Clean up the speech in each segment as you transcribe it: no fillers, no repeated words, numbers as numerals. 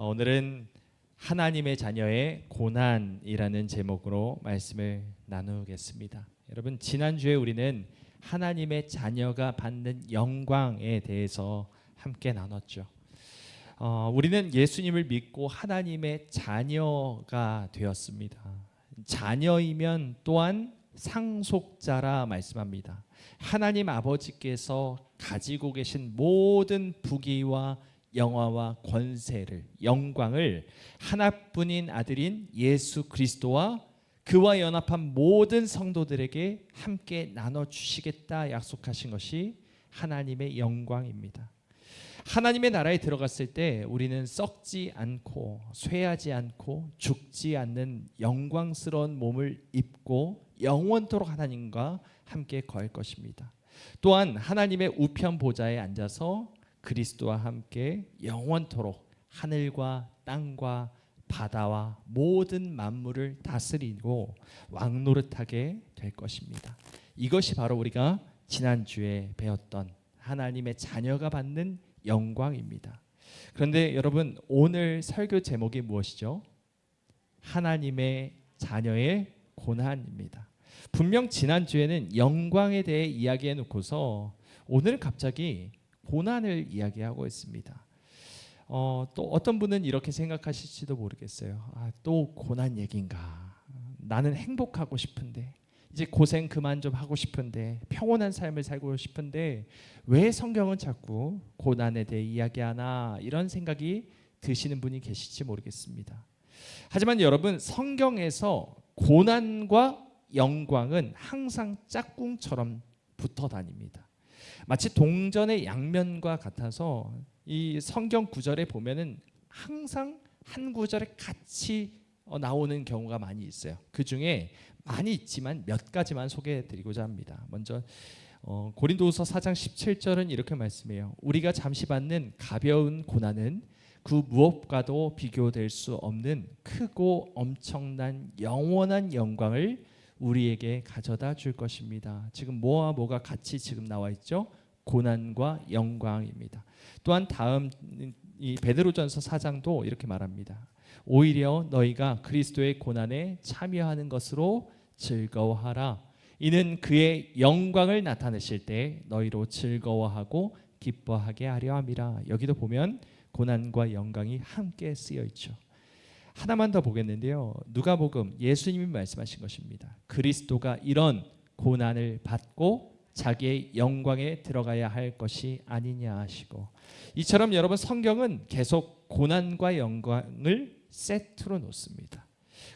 오늘은 하나님의 자녀의 고난이라는 제목으로 말씀을 나누겠습니다. 여러분, 지난주에 우리는 하나님의 자녀가 받는 영광에 대해서 함께 나눴죠. 우리는 예수님을 믿고 하나님의 자녀가 되었습니다. 자녀이면 또한 상속자라 말씀합니다. 하나님 아버지께서 가지고 계신 모든 부귀와 영화와 권세를, 영광을 하나뿐인 아들인 예수 그리스도와 그와 연합한 모든 성도들에게 함께 나눠주시겠다 약속하신 것이 하나님의 영광입니다. 하나님의 나라에 들어갔을 때 우리는 썩지 않고 쇠하지 않고 죽지 않는 영광스러운 몸을 입고 영원토록 하나님과 함께 거할 것입니다. 또한 하나님의 우편 보좌에 앉아서 그리스도와 함께 영원토록 하늘과 땅과 바다와 모든 만물을 다스리고 왕노릇하게 될 것입니다. 이것이 바로 우리가 지난주에 배웠던 하나님의 자녀가 받는 영광입니다. 그런데 여러분, 오늘 설교 제목이 무엇이죠? 하나님의 자녀의 고난입니다. 분명 지난주에는 영광에 대해 이야기해 놓고서 오늘은 갑자기 고난을 이야기하고 있습니다. 또 어떤 분은 이렇게 생각하실지도 모르겠어요. 또 고난 얘기인가? 나는 행복하고 싶은데, 이제 고생 그만 좀 하고 싶은데, 평온한 삶을 살고 싶은데 왜 성경은 자꾸 고난에 대해 이야기하나, 이런 생각이 드시는 분이 계실지 모르겠습니다. 하지만 여러분, 성경에서 고난과 영광은 항상 짝꿍처럼 붙어 다닙니다. 마치 동전의 양면과 같아서 이 성경 구절에 보면은 항상 한 구절에 같이 나오는 경우가 많이 있어요. 그 중에 많이 있지만 몇 가지만 소개해드리고자 합니다. 먼저 고린도후서 4장 17절은 이렇게 말씀해요. 우리가 잠시 받는 가벼운 고난은 그 무엇과도 비교될 수 없는 크고 엄청난 영원한 영광을 우리에게 가져다 줄 것입니다. 지금 뭐와 뭐가 같이 지금 나와 있죠? 고난과 영광입니다. 또한 다음 이 베드로전서 4장도 이렇게 말합니다. 오히려 너희가 그리스도의 고난에 참여하는 것으로 즐거워하라. 이는 그의 영광을 나타내실 때 너희로 즐거워하고 기뻐하게 하려 함이라. 여기도 보면 고난과 영광이 함께 쓰여 있죠. 하나만 더 보겠는데요. 누가복음, 예수님이 말씀하신 것입니다. 그리스도가 이런 고난을 받고 자기의 영광에 들어가야 할 것이 아니냐 하시고, 이처럼 여러분, 성경은 계속 고난과 영광을 세트로 놓습니다.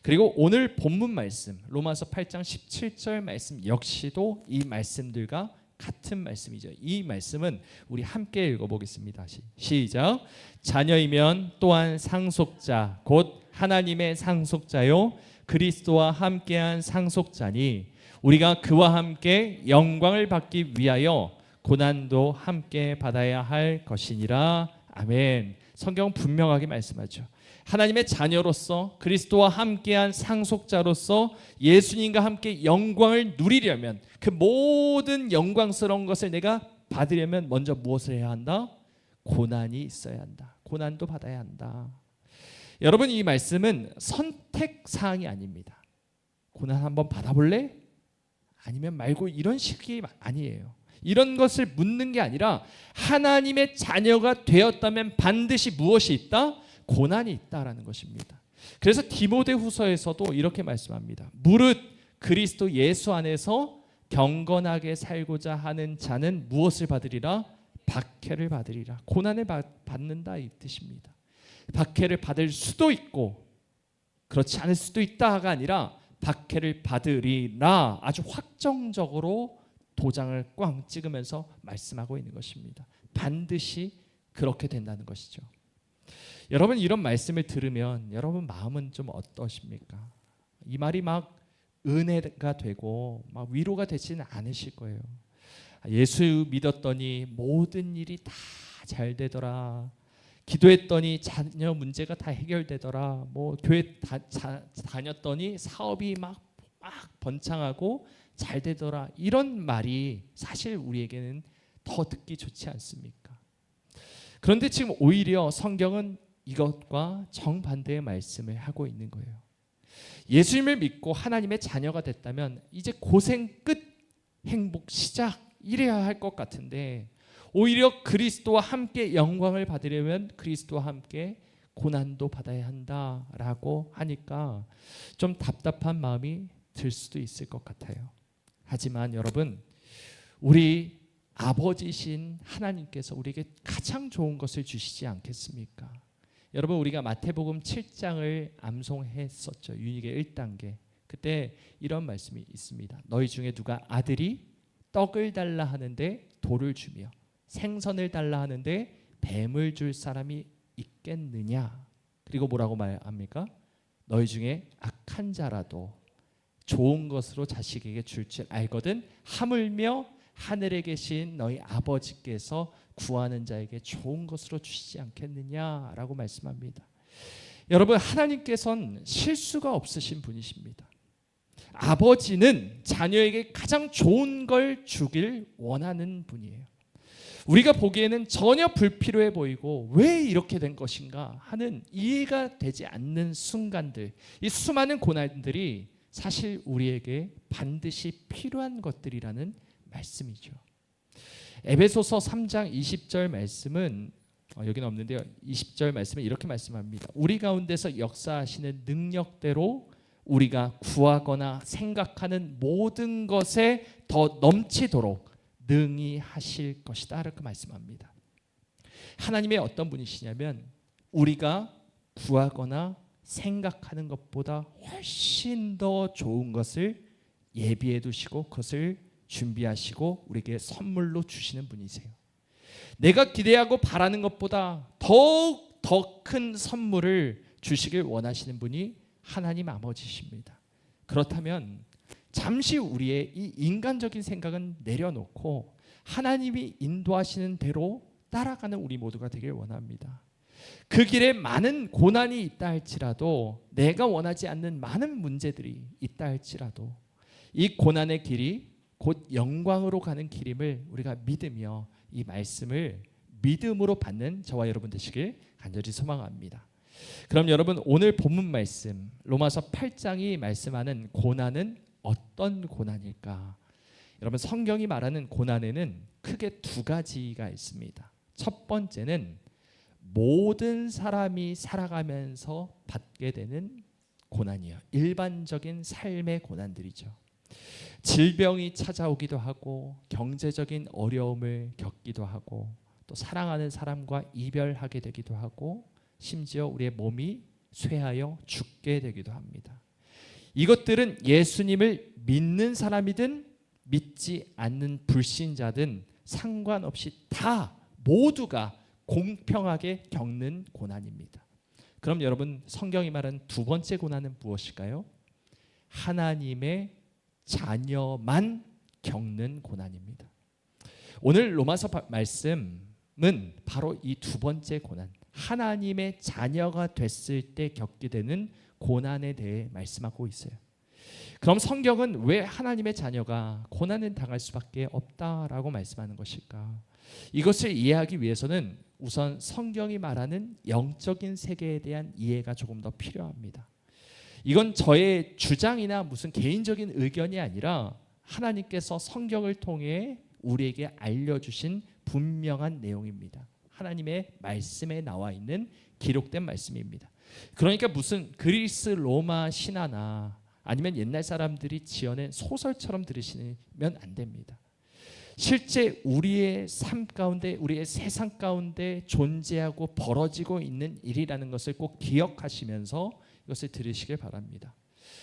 그리고 오늘 본문 말씀 로마서 8장 17절 말씀 역시도 이 말씀들과 같은 말씀이죠. 이 말씀은 우리 함께 읽어보겠습니다. 시작. 자녀이면 또한 상속자 곧 하나님의 상속자요 그리스도와 함께한 상속자니 우리가 그와 함께 영광을 받기 위하여 고난도 함께 받아야 할 것이니라. 아멘. 성경은 분명하게 말씀하죠. 하나님의 자녀로서 그리스도와 함께한 상속자로서 예수님과 함께 영광을 누리려면, 그 모든 영광스러운 것을 내가 받으려면 먼저 무엇을 해야 한다? 고난이 있어야 한다. 고난도 받아야 한다. 여러분, 이 말씀은 선택사항이 아닙니다. 고난 한번 받아볼래? 아니면 말고, 이런 식이 아니에요. 이런 것을 묻는 게 아니라 하나님의 자녀가 되었다면 반드시 무엇이 있다? 고난이 있다라는 것입니다. 그래서 디모데후서에서도 이렇게 말씀합니다. 무릇 그리스도 예수 안에서 경건하게 살고자 하는 자는 무엇을 받으리라? 박해를 받으리라. 고난을 받는다 이 뜻입니다. 박해를 받을 수도 있고 그렇지 않을 수도 있다가 아니라 박해를 받으리라, 아주 확정적으로 도장을 꽝 찍으면서 말씀하고 있는 것입니다. 반드시 그렇게 된다는 것이죠. 여러분, 이런 말씀을 들으면 여러분 마음은 좀 어떠십니까? 이 말이 막 은혜가 되고 막 위로가 되지는 않으실 거예요. 예수 믿었더니 모든 일이 다 잘 되더라. 기도했더니 자녀 문제가 다 해결되더라. 뭐 교회 다녔더니 사업이 막 번창하고 잘 되더라. 이런 말이 사실 우리에게는 더 듣기 좋지 않습니까? 그런데 지금 오히려 성경은 이것과 정반대의 말씀을 하고 있는 거예요. 예수님을 믿고 하나님의 자녀가 됐다면 이제 고생 끝, 행복 시작 이래야 할 것 같은데, 오히려 그리스도와 함께 영광을 받으려면 그리스도와 함께 고난도 받아야 한다라고 하니까 좀 답답한 마음이 들 수도 있을 것 같아요. 하지만 여러분, 우리 아버지신 하나님께서 우리에게 가장 좋은 것을 주시지 않겠습니까? 여러분, 우리가 마태복음 7장을 암송했었죠. 윤익의 1단계. 그때 이런 말씀이 있습니다. 너희 중에 누가 아들이 떡을 달라 하는데 돌을 주며 생선을 달라 하는데 뱀을 줄 사람이 있겠느냐? 그리고 뭐라고 말합니까? 너희 중에 악한 자라도 좋은 것으로 자식에게 줄 줄 알거든 하물며 하늘에 계신 너희 아버지께서 구하는 자에게 좋은 것으로 주시지 않겠느냐라고 말씀합니다. 여러분, 하나님께서는 실수가 없으신 분이십니다. 아버지는 자녀에게 가장 좋은 걸 주길 원하는 분이에요. 우리가 보기에는 전혀 불필요해 보이고 왜 이렇게 된 것인가 하는 이해가 되지 않는 순간들, 이 수많은 고난들이 사실 우리에게 반드시 필요한 것들이라는 말씀이죠. 에베소서 3장 20절 말씀은 여기는 없는데요. 20절 말씀은 이렇게 말씀합니다. 우리 가운데서 역사하시는 능력대로 우리가 구하거나 생각하는 모든 것에 더 넘치도록 능히 하실 것이다 이렇게 말씀합니다. 하나님의 어떤 분이시냐면 우리가 구하거나 생각하는 것보다 훨씬 더 좋은 것을 예비해 두시고 그것을 준비하시고 우리에게 선물로 주시는 분이세요. 내가 기대하고 바라는 것보다 더욱 더 큰 선물을 주시길 원하시는 분이 하나님 아버지십니다. 그렇다면 잠시 우리의 이 인간적인 생각은 내려놓고 하나님이 인도하시는 대로 따라가는 우리 모두가 되길 원합니다. 그 길에 많은 고난이 있다 할지라도, 내가 원하지 않는 많은 문제들이 있다 할지라도 이 고난의 길이 곧 영광으로 가는 길임을 우리가 믿으며 이 말씀을 믿음으로 받는 저와 여러분 되시길 간절히 소망합니다. 그럼 여러분, 오늘 본문 말씀 로마서 8장이 말씀하는 고난은 어떤 고난일까? 여러분, 성경이 말하는 고난에는 크게 두 가지가 있습니다. 첫 번째는 모든 사람이 살아가면서 받게 되는 고난이에요. 일반적인 삶의 고난들이죠. 질병이 찾아오기도 하고 경제적인 어려움을 겪기도 하고 또 사랑하는 사람과 이별하게 되기도 하고 심지어 우리의 몸이 쇠하여 죽게 되기도 합니다. 이것들은 예수님을 믿는 사람이든 믿지 않는 불신자든 상관없이 다 모두가 공평하게 겪는 고난입니다. 그럼 여러분, 성경이 말하는 두 번째 고난은 무엇일까요? 하나님의 자녀만 겪는 고난입니다. 오늘 로마서 말씀은 바로 이 두 번째 고난, 하나님의 자녀가 됐을 때 겪게 되는 고난에 대해 말씀하고 있어요. 그럼 성경은 왜 하나님의 자녀가 고난을 당할 수밖에 없다라고 말씀하는 것일까? 이것을 이해하기 위해서는 우선 성경이 말하는 영적인 세계에 대한 이해가 조금 더 필요합니다. 이건 저의 주장이나 무슨 개인적인 의견이 아니라 하나님께서 성경을 통해 우리에게 알려주신 분명한 내용입니다. 하나님의 말씀에 나와 있는 기록된 말씀입니다. 그러니까 무슨 그리스 로마 신화나 아니면 옛날 사람들이 지어낸 소설처럼 들으시면 안 됩니다. 실제 우리의 삶 가운데, 우리의 세상 가운데 존재하고 벌어지고 있는 일이라는 것을 꼭 기억하시면서 이것을 들으시길 바랍니다.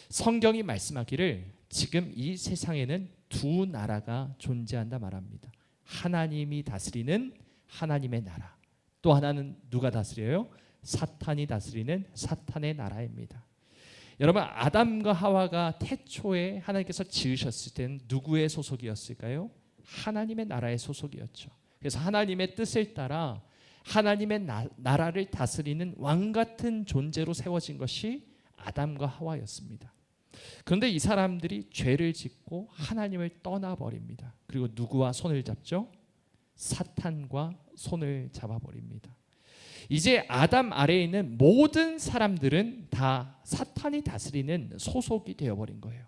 성경이 말씀하기를 지금 이 세상에는 두 나라가 존재한다 말합니다. 하나님이 다스리는 하나님의 나라, 또 하나는 누가 다스려요? 사탄이 다스리는 사탄의 나라입니다. 여러분, 아담과 하와가 태초에 하나님께서 지으셨을 때는 누구의 소속이었을까요? 하나님의 나라의 소속이었죠. 그래서 하나님의 뜻을 따라 하나님의 나라를 다스리는 왕 같은 존재로 세워진 것이 아담과 하와였습니다. 그런데 이 사람들이 죄를 짓고 하나님을 떠나버립니다. 그리고 누구와 손을 잡죠? 사탄과 손을 잡아버립니다. 이제 아담 아래에 있는 모든 사람들은 다 사탄이 다스리는 소속이 되어버린 거예요.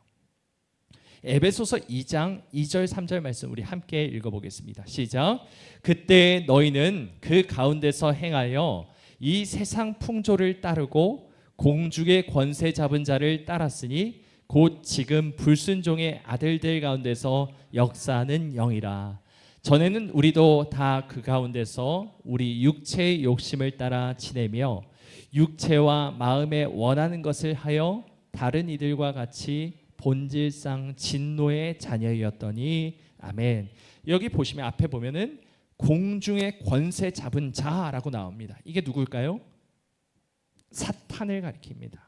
에베소서 2장 2절 3절 말씀 우리 함께 읽어보겠습니다. 시작. 그때 너희는 그 가운데서 행하여 이 세상 풍조를 따르고 공중의 권세 잡은 자를 따랐으니 곧 지금 불순종의 아들들 가운데서 역사하는 영이라. 전에는 우리도 다 그 가운데서 우리 육체의 욕심을 따라 지내며 육체와 마음에 원하는 것을 하여 다른 이들과 같이 본질상 진노의 자녀였더니. 아멘. 여기 보시면 앞에 보면은 공중의 권세 잡은 자라고 나옵니다. 이게 누굴까요? 사탄을 가리킵니다.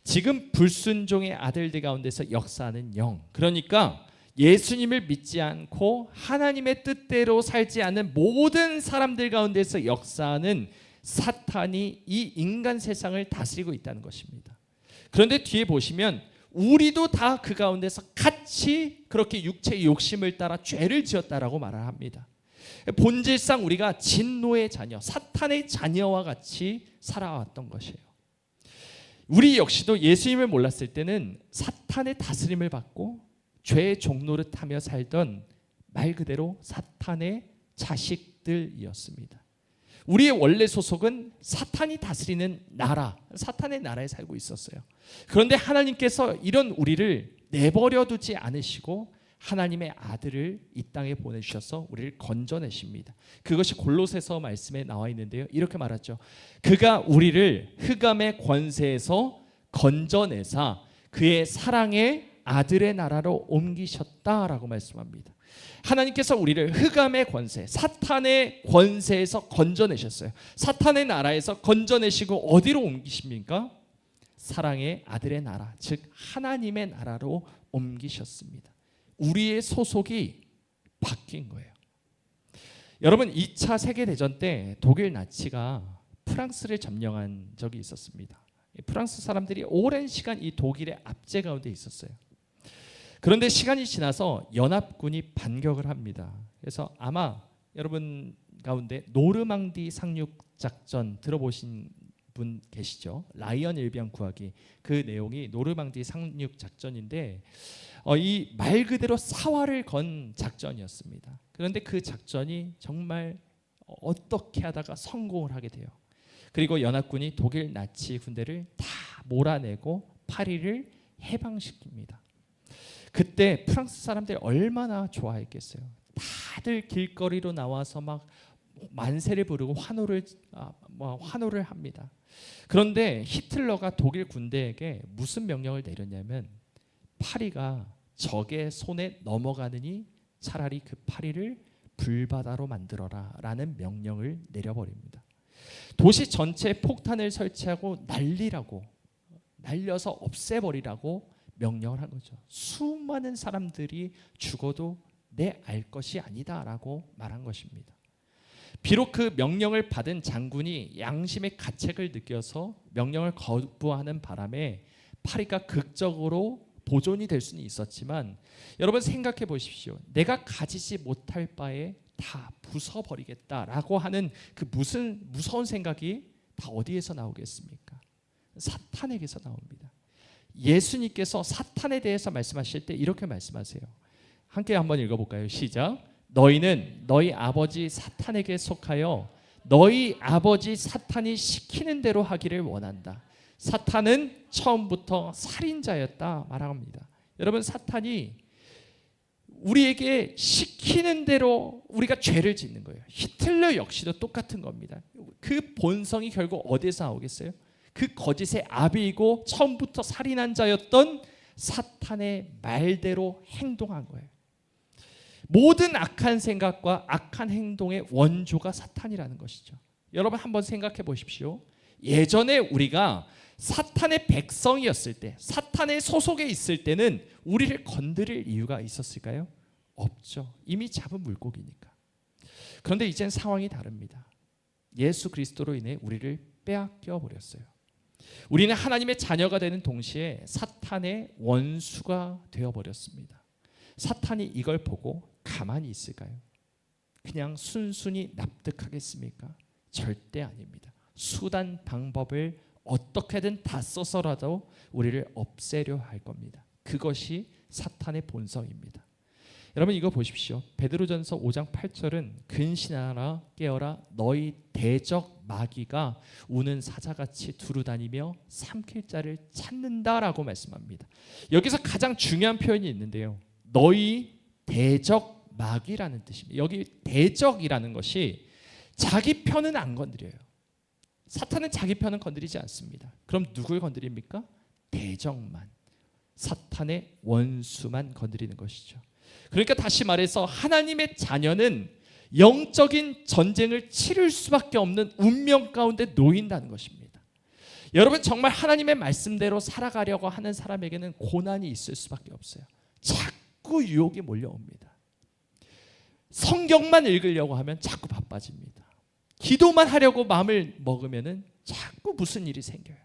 지금 불순종의 아들들 가운데서 역사하는 영, 그러니까 예수님을 믿지 않고 하나님의 뜻대로 살지 않는 모든 사람들 가운데서 역사하는 사탄이 이 인간 세상을 다스리고 있다는 것입니다. 그런데 뒤에 보시면 우리도 다 그 가운데서 같이 그렇게 육체의 욕심을 따라 죄를 지었다라고 말을 합니다. 본질상 우리가 진노의 자녀, 사탄의 자녀와 같이 살아왔던 것이에요. 우리 역시도 예수님을 몰랐을 때는 사탄의 다스림을 받고 죄의 종노릇하며 살던 말 그대로 사탄의 자식들이었습니다. 우리의 원래 소속은 사탄이 다스리는 나라, 사탄의 나라에 살고 있었어요. 그런데 하나님께서 이런 우리를 내버려 두지 않으시고 하나님의 아들을 이 땅에 보내주셔서 우리를 건져내십니다. 그것이 골로새서 말씀에 나와 있는데요. 이렇게 말하죠. 그가 우리를 흑암의 권세에서 건져내사 그의 사랑의 아들의 나라로 옮기셨다라고 말씀합니다. 하나님께서 우리를 흑암의 권세, 사탄의 권세에서 건져내셨어요. 사탄의 나라에서 건져내시고 어디로 옮기십니까? 사랑의 아들의 나라, 즉 하나님의 나라로 옮기셨습니다. 우리의 소속이 바뀐 거예요. 여러분, 2차 세계대전 때 독일 나치가 프랑스를 점령한 적이 있었습니다. 프랑스 사람들이 오랜 시간 이 독일의 압제 가운데 있었어요. 그런데 시간이 지나서 연합군이 반격을 합니다. 그래서 아마 여러분 가운데 노르망디 상륙 작전 들어보신 분 계시죠? 라이언 일병 구하기. 그 내용이 노르망디 상륙 작전인데 이 말 그대로 사활을 건 작전이었습니다. 그런데 그 작전이 정말 어떻게 하다가 성공을 하게 돼요. 그리고 연합군이 독일 나치 군대를 다 몰아내고 파리를 해방시킵니다. 그때 프랑스 사람들이 얼마나 좋아했겠어요. 다들 길거리로 나와서 막 만세를 부르고 환호를 합니다. 그런데 히틀러가 독일 군대에게 무슨 명령을 내렸냐면 파리가 적의 손에 넘어가느니 차라리 그 파리를 불바다로 만들어라 라는 명령을 내려버립니다. 도시 전체에 폭탄을 설치하고 날려서 없애버리라고 명령을 한 거죠. 수많은 사람들이 죽어도 내 알 것이 아니다라고 말한 것입니다. 비록 그 명령을 받은 장군이 양심의 가책을 느껴서 명령을 거부하는 바람에 파리가 극적으로 보존이 될 수는 있었지만 여러분 생각해 보십시오. 내가 가지지 못할 바에 다 부숴버리겠다라고 하는 그 무서운 생각이 다 어디에서 나오겠습니까? 사탄에게서 나옵니다. 예수님께서 사탄에 대해서 말씀하실 때 이렇게 말씀하세요. 함께 한번 읽어볼까요? 시작. 너희는 너희 아버지 사탄에게 속하여 너희 아버지 사탄이 시키는 대로 하기를 원한다. 사탄은 처음부터 살인자였다 말합니다. 여러분, 사탄이 우리에게 시키는 대로 우리가 죄를 짓는 거예요. 히틀러 역시도 똑같은 겁니다. 그 본성이 결국 어디서 나오겠어요? 그 거짓의 아비이고 처음부터 살인한 자였던 사탄의 말대로 행동한 거예요. 모든 악한 생각과 악한 행동의 원조가 사탄이라는 것이죠. 여러분 한번 생각해 보십시오. 예전에 우리가 사탄의 백성이었을 때, 사탄의 소속에 있을 때는 우리를 건드릴 이유가 있었을까요? 없죠. 이미 잡은 물고기니까. 그런데 이젠 상황이 다릅니다. 예수 그리스도로 인해 우리를 빼앗겨 버렸어요. 우리는 하나님의 자녀가 되는 동시에 사탄의 원수가 되어버렸습니다. 사탄이 이걸 보고 가만히 있을까요? 그냥 순순히 납득하겠습니까? 절대 아닙니다. 수단 방법을 어떻게든 다 써서라도 우리를 없애려 할 겁니다. 그것이 사탄의 본성입니다. 여러분 이거 보십시오. 베드로전서 5장 8절은 근신하라 깨어라 너희 대적 마귀가 우는 사자같이 두루다니며 삼킬 자를 찾는다라고 말씀합니다. 여기서 가장 중요한 표현이 있는데요. 너희 대적 마귀라는 뜻입니다. 여기 대적이라는 것이 자기 편은 안 건드려요. 사탄은 자기 편은 건드리지 않습니다. 그럼 누굴 건드립니까? 대적만, 사탄의 원수만 건드리는 것이죠. 그러니까 다시 말해서 하나님의 자녀는 영적인 전쟁을 치를 수밖에 없는 운명 가운데 놓인다는 것입니다. 여러분 정말 하나님의 말씀대로 살아가려고 하는 사람에게는 고난이 있을 수밖에 없어요. 자꾸 유혹이 몰려옵니다. 성경만 읽으려고 하면 자꾸 바빠집니다. 기도만 하려고 마음을 먹으면 자꾸 무슨 일이 생겨요.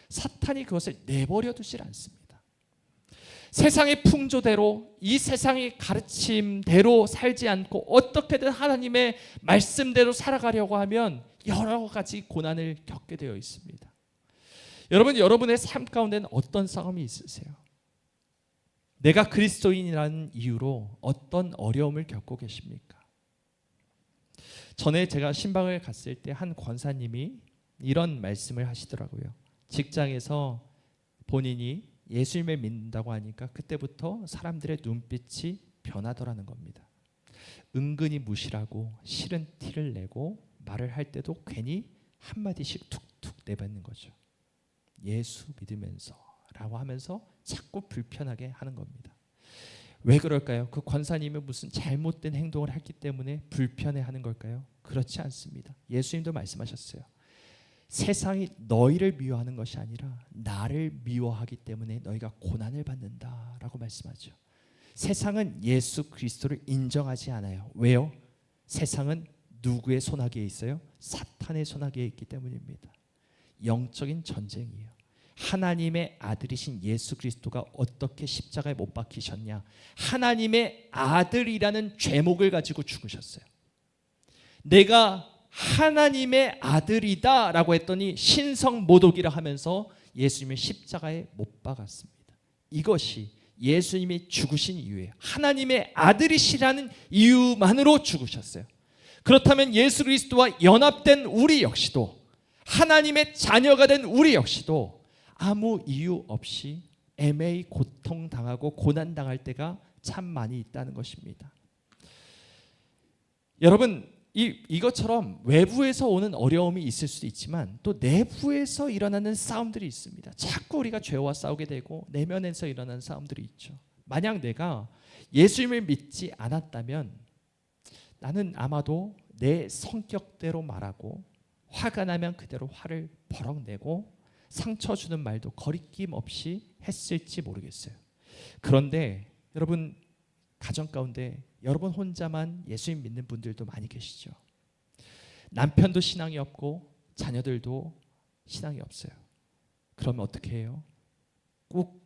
사탄이 그것을 내버려 두질 않습니다. 세상의 풍조대로 이 세상의 가르침대로 살지 않고 어떻게든 하나님의 말씀대로 살아가려고 하면 여러 가지 고난을 겪게 되어 있습니다. 여러분의 삶 가운데는 어떤 싸움이 있으세요? 내가 그리스도인이라는 이유로 어떤 어려움을 겪고 계십니까? 전에 제가 신방을 갔을 때 한 권사님이 이런 말씀을 하시더라고요. 직장에서 본인이 예수님을 믿는다고 하니까 그때부터 사람들의 눈빛이 변하더라는 겁니다. 은근히 무시하고 싫은 티를 내고 말을 할 때도 괜히 한마디씩 툭툭 내뱉는 거죠. 예수 믿으면서 라고 하면서 자꾸 불편하게 하는 겁니다. 왜 그럴까요? 그 권사님이 무슨 잘못된 행동을 했기 때문에 불편해하는 걸까요? 그렇지 않습니다. 예수님도 말씀하셨어요. 세상이 너희를 미워하는 것이 아니라 나를 미워하기 때문에 너희가 고난을 받는다라고 말씀하죠. 세상은 예수 그리스도를 인정하지 않아요. 왜요? 세상은 누구의 손아귀에 있어요? 사탄의 손아귀에 있기 때문입니다. 영적인 전쟁이에요. 하나님의 아들이신 예수 그리스도가 어떻게 십자가에 못 박히셨냐? 하나님의 아들이라는 죄목을 가지고 죽으셨어요. 내가 하나님의 아들이다 라고 했더니 신성모독이라 하면서 예수님을 십자가에 못 박았습니다. 이것이 예수님이 죽으신 이유예요. 하나님의 아들이시라는 이유만으로 죽으셨어요. 그렇다면 예수 그리스도와 연합된 우리 역시도, 하나님의 자녀가 된 우리 역시도 아무 이유 없이 애매히 고통당하고 고난당할 때가 참 많이 있다는 것입니다. 여러분 이것처럼 외부에서 오는 어려움이 있을 수도 있지만 또 내부에서 일어나는 싸움들이 있습니다. 자꾸 우리가 죄와 싸우게 되고 내면에서 일어나는 싸움들이 있죠. 만약 내가 예수님을 믿지 않았다면 나는 아마도 내 성격대로 말하고 화가 나면 그대로 화를 버럭 내고 상처 주는 말도 거리낌 없이 했을지 모르겠어요. 그런데 여러분 가정 가운데 여러분 혼자만 예수님 믿는 분들도 많이 계시죠. 남편도 신앙이 없고 자녀들도 신앙이 없어요. 그러면 어떻게 해요? 꼭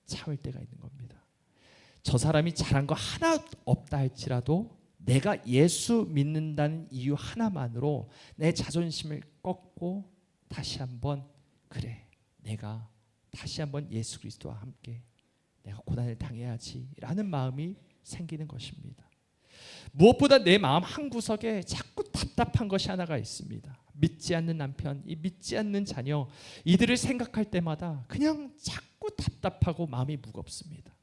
참을 때가 있는 겁니다. 저 사람이 잘한 거 하나 없다 할지라도 내가 예수 믿는다는 이유 하나만으로 내 자존심을 꺾고 다시 한번 그래 내가 다시 한번 예수 그리스도와 함께 내가 고난을 당해야지 라는 마음이 생기는 것입니다. 무엇보다 내 마음 한구석에 자꾸 답답한 것이 하나가 있습니다. 믿지 않는 남편, 이 믿지 않는 자녀, 이들을 생각할 때마다 그냥 자꾸 답답하고 마음이 무겁습니다.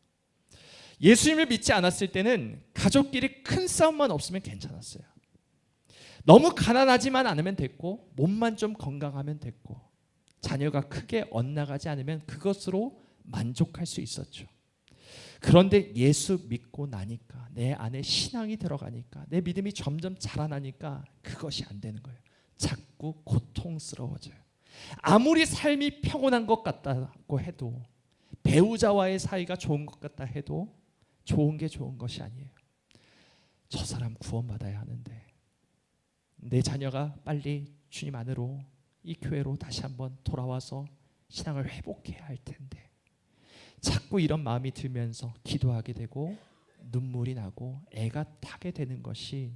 예수님을 믿지 않았을 때는 가족끼리 큰 싸움만 없으면 괜찮았어요. 너무 가난하지만 않으면 됐고 몸만 좀 건강하면 됐고 자녀가 크게 엇나가지 않으면 그것으로 만족할 수 있었죠. 그런데 예수 믿고 나니까 내 안에 신앙이 들어가니까 내 믿음이 점점 자라나니까 그것이 안 되는 거예요. 자꾸 고통스러워져요. 아무리 삶이 평온한 것 같다고 해도 배우자와의 사이가 좋은 것 같다 해도 좋은 게 좋은 것이 아니에요. 저 사람 구원받아야 하는데 내 자녀가 빨리 주님 안으로 이 교회로 다시 한번 돌아와서 신앙을 회복해야 할 텐데 자꾸 이런 마음이 들면서 기도하게 되고 눈물이 나고 애가 타게 되는 것이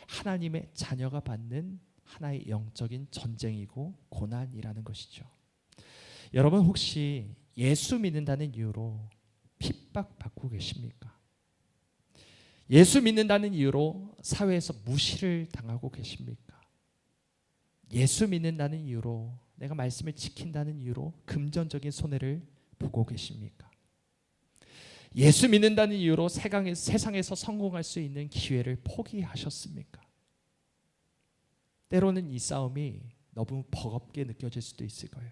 하나님의 자녀가 받는 하나의 영적인 전쟁이고 고난이라는 것이죠. 여러분 혹시 예수 믿는다는 이유로 핍박받고 계십니까? 예수 믿는다는 이유로 사회에서 무시를 당하고 계십니까? 예수 믿는다는 이유로 내가 말씀을 지킨다는 이유로 금전적인 손해를 보고 계십니까? 예수 믿는다는 이유로 세상에서 성공할 수 있는 기회를 포기하셨습니까? 때로는 이 싸움이 너무 버겁게 느껴질 수도 있을 거예요.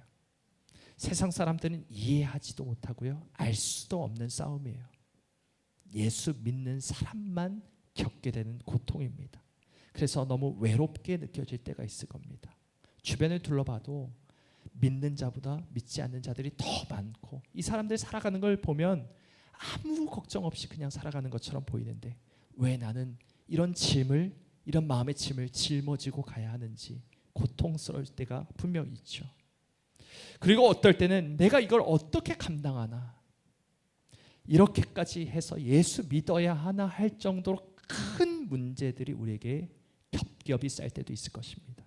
세상 사람들은 이해하지도 못하고요, 알 수도 없는 싸움이에요. 예수 믿는 사람만 겪게 되는 고통입니다. 그래서 너무 외롭게 느껴질 때가 있을 겁니다. 주변을 둘러봐도 믿는 자보다 믿지 않는 자들이 더 많고, 이 사람들 살아가는 걸 보면 아무 걱정 없이 그냥 살아가는 것처럼 보이는데 왜 나는 이런 마음의 짐을 짊어지고 가야 하는지 고통스러울 때가 분명히 있죠. 그리고 어떨 때는 내가 이걸 어떻게 감당하나, 이렇게까지 해서 예수 믿어야 하나 할 정도로 큰 문제들이 우리에게 겹겹이 쌓일 때도 있을 것입니다.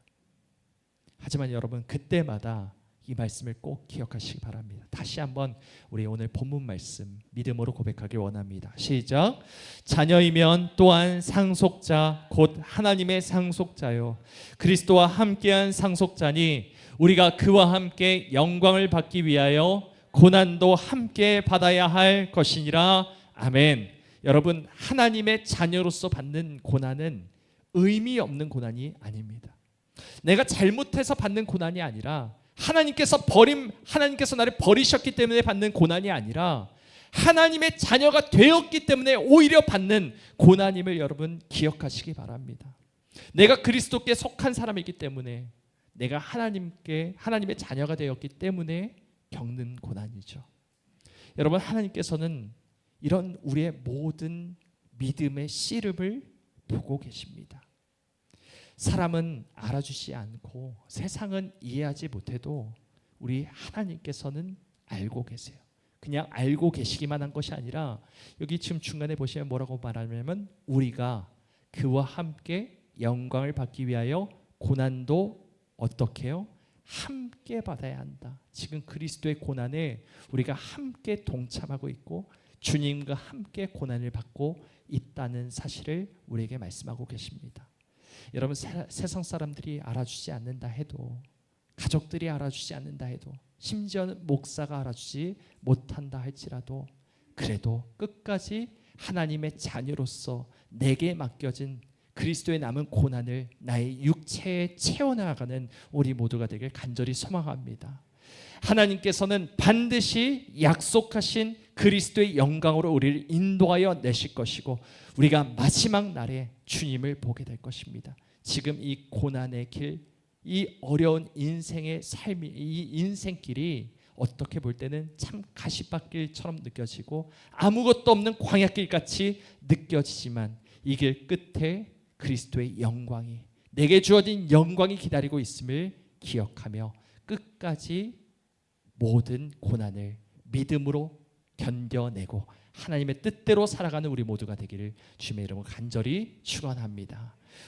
하지만 여러분, 그때마다 이 말씀을 꼭 기억하시기 바랍니다. 다시 한번 우리 오늘 본문 말씀 믿음으로 고백하길 원합니다. 시작. 자녀이면 또한 상속자 곧 하나님의 상속자요 그리스도와 함께한 상속자니 우리가 그와 함께 영광을 받기 위하여 고난도 함께 받아야 할 것이니라. 아멘. 여러분, 하나님의 자녀로서 받는 고난은 의미 없는 고난이 아닙니다. 내가 잘못해서 받는 고난이 아니라 하나님께서 나를 버리셨기 때문에 받는 고난이 아니라 하나님의 자녀가 되었기 때문에 오히려 받는 고난임을 여러분 기억하시기 바랍니다. 내가 그리스도께 속한 사람이기 때문에, 내가 하나님의 자녀가 되었기 때문에 겪는 고난이죠. 여러분, 하나님께서는 이런 우리의 모든 믿음의 씨름을 보고 계십니다. 사람은 알아주지 않고 세상은 이해하지 못해도 우리 하나님께서는 알고 계세요. 그냥 알고 계시기만 한 것이 아니라 여기 지금 중간에 보시면 뭐라고 말하냐면 우리가 그와 함께 영광을 받기 위하여 고난도 어떻게 해요? 함께 받아야 한다. 지금 그리스도의 고난에 우리가 함께 동참하고 있고 주님과 함께 고난을 받고 있다는 사실을 우리에게 말씀하고 계십니다. 여러분, 세상 사람들이 알아주지 않는다 해도, 가족들이 알아주지 않는다 해도, 심지어는 목사가 알아주지 못한다 할지라도, 그래도 끝까지 하나님의 자녀로서 내게 맡겨진 그리스도의 남은 고난을 나의 육체에 채워나가는 우리 모두가 되길 간절히 소망합니다. 하나님께서는 반드시 약속하신 그리스도의 영광으로 우리를 인도하여 내실 것이고 우리가 마지막 날에 주님을 보게 될 것입니다. 지금 이 고난의 길, 이 어려운 인생의 삶이, 이 인생길이 어떻게 볼 때는 참 가시밭길처럼 느껴지고 아무것도 없는 광야길 같이 느껴지지만 이 길 끝에 그리스도의 영광이, 내게 주어진 영광이 기다리고 있음을 기억하며 끝까지 모든 고난을 믿음으로 견뎌내고 하나님의 뜻대로 살아가는 우리 모두가 되기를 주님의 이름으로 간절히 축원합니다.